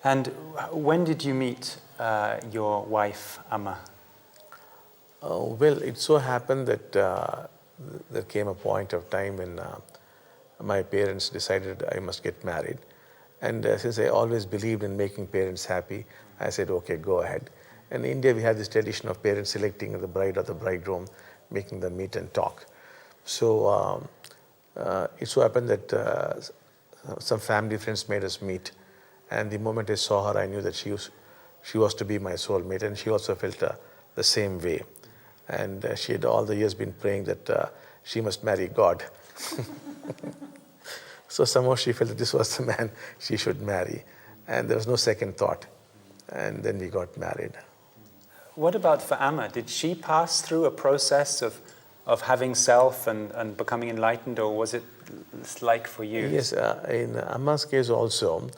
And when did you meet your wife, Amma? Well, it so happened that there came a point of time when my parents decided I must get married. And since I always believed in making parents happy, I said, okay, go ahead. In India, we have this tradition of parents selecting the bride or the bridegroom, making them meet and talk. So it so happened that some family friends made us meet. And the moment I saw her, I knew that she was to be my soulmate, and she also felt the same way. And she had all the years been praying that she must marry God. So somehow she felt that this was the man she should marry. And there was no second thought. And then we got married. What about for Amma? Did she pass through a process of having self and becoming enlightened, or was it like for you? Yes, in Amma's case also,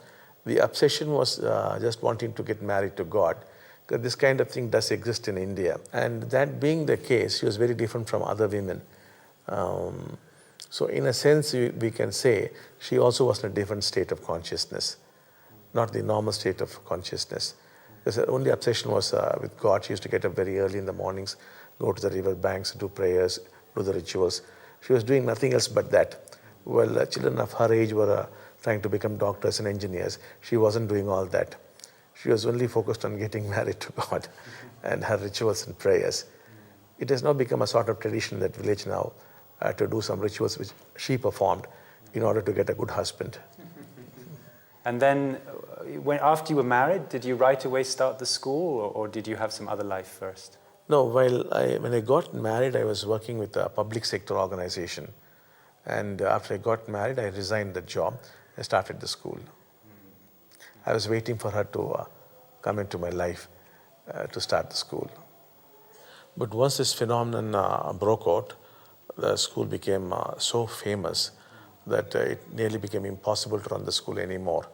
the obsession was just wanting to get married to God. Because this kind of thing does exist in India. And that being the case, she was very different from other women. So in a sense, we can say she also was in a different state of consciousness, not the normal state of consciousness. Because her only obsession was with God. She used to get up very early in the mornings, go to the river banks, do prayers, do the rituals. She was doing nothing else but that. Well, children of her age were trying to become doctors and engineers. She wasn't doing all that. She was only focused on getting married to God and her rituals and prayers. It has now become a sort of tradition in that village now to do some rituals which she performed in order to get a good husband. And then, after you were married, did you right away start the school, or did you have some other life first? No, when I got married, I was working with a public sector organization. And after I got married, I resigned the job and started the school. I was waiting for her to come into my life to start the school. But once this phenomenon broke out, the school became so famous that it nearly became impossible to run the school anymore.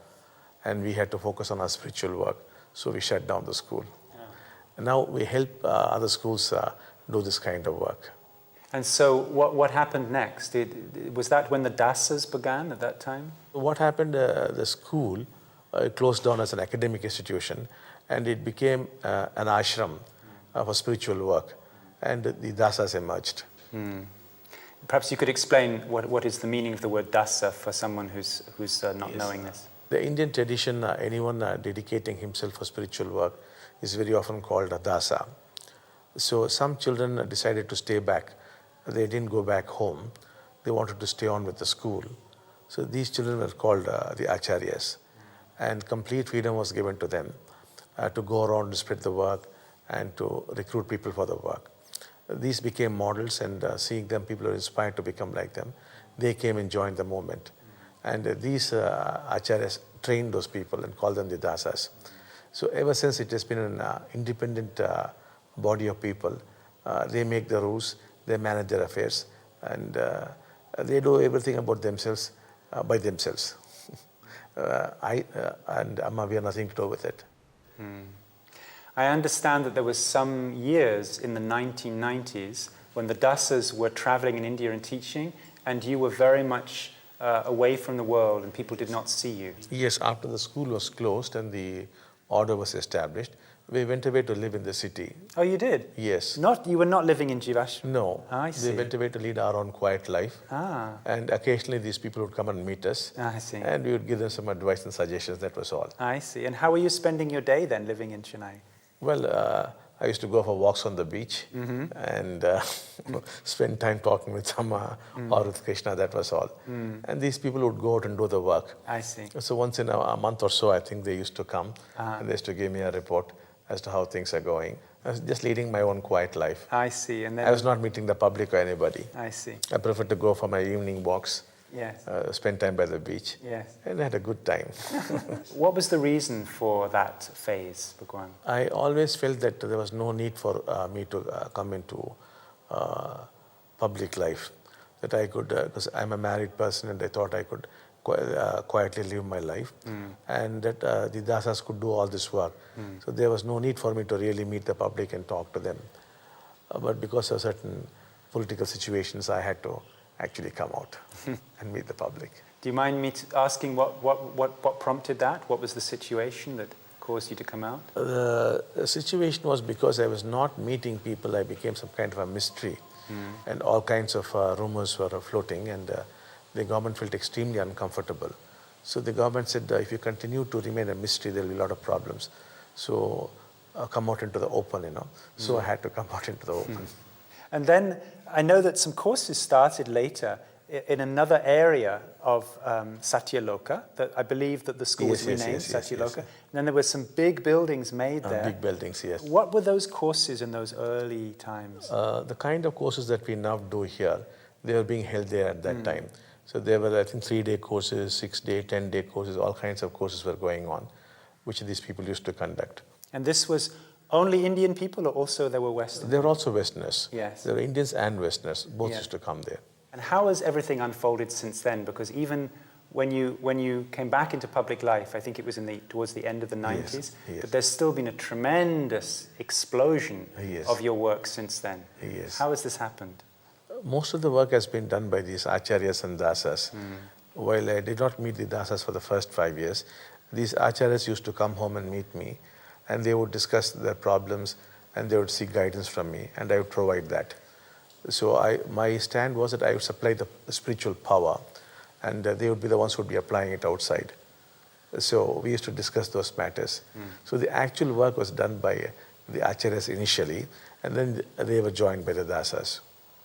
And we had to focus on our spiritual work, so we shut down the school. Yeah. And now we help other schools do this kind of work. And so what happened next? Was that when the Dasas began at that time? What happened, the school closed down as an academic institution, and it became an ashram for spiritual work, and the Dasas emerged. Perhaps you could explain what is the meaning of the word dasa for someone who's not knowing this. The Indian tradition, anyone dedicating himself for spiritual work is very often called a dasa. So some children decided to stay back. They didn't go back home. They wanted to stay on with the school. So these children were called the acharyas. And complete freedom was given to them to go around and spread the work and to recruit people for the work. These became models, and seeing them, people were inspired to become like them. They came and joined the movement. And these acharyas trained those people and called them the dasas. So ever since, it has been an independent body of people. They make the rules, they manage their affairs, and they do everything about themselves by themselves. I and Amma, we have nothing to do with it. I understand that there was some years in the 1990s when the Dasas were traveling in India and teaching, and you were very much away from the world and people did not see you. Yes, after the school was closed and the order was established, we went away to live in the city. Oh, you did? Yes. You were not living in Jivashram? No. I see. We went away to lead our own quiet life. And occasionally these people would come and meet us. I see. And we would give them some advice and suggestions, that was all. I see. And how were you spending your day then, living in Chennai? Well, I used to go for walks on the beach and spend time talking with Amma or with Krishna, that was all. And these people would go out and do the work. I see. So once in a month or so, I think they used to come and they used to give me a report as to how things are going. I was just leading my own quiet life. I see. And then I was not meeting the public or anybody. I see. I preferred to go for my evening walks. Yes. Spend time by the beach. Yes. And I had a good time. What was the reason for that phase, Bhagavan? I always felt that there was no need for me to come into public life. That I could, because I'm a married person, and I thought I could quietly live my life. And that the Dasas could do all this work. So there was no need for me to really meet the public and talk to them. But because of certain political situations, I had to actually come out and meet the public. Do you mind me asking what prompted that? What was the situation that caused you to come out? The situation was because I was not meeting people, I became some kind of a mystery. And all kinds of rumors were floating, and the government felt extremely uncomfortable. So the government said, if you continue to remain a mystery, there will be a lot of problems. So come out into the open, you know. So I had to come out into the open. And then I know that some courses started later in another area of Satyaloka, that I believe that the school was renamed Satyaloka. And then there were some big buildings made there. Big buildings, yes. What were those courses in those early times? The kind of courses that we now do here, they were being held there at that time. So there were, I think, 3-day courses, 6-day, 10-day courses, all kinds of courses were going on, which these people used to conduct. And this was only Indian people, or also there were Westerners? There were also Westerners. Yes. There were Indians and Westerners, both used to come there. And how has everything unfolded since then? Because even when you came back into public life, I think it was towards the end of the 90s, but there's still been a tremendous explosion of your work since then. How has this happened? Most of the work has been done by these acharyas and dasas. While I did not meet the dasas for the first 5 years, these acharyas used to come home and meet me, and they would discuss their problems, and they would seek guidance from me, and I would provide that. So my stand was that I would supply the spiritual power, and they would be the ones who would be applying it outside. So we used to discuss those matters. So the actual work was done by the acharyas initially, and then they were joined by the dasas.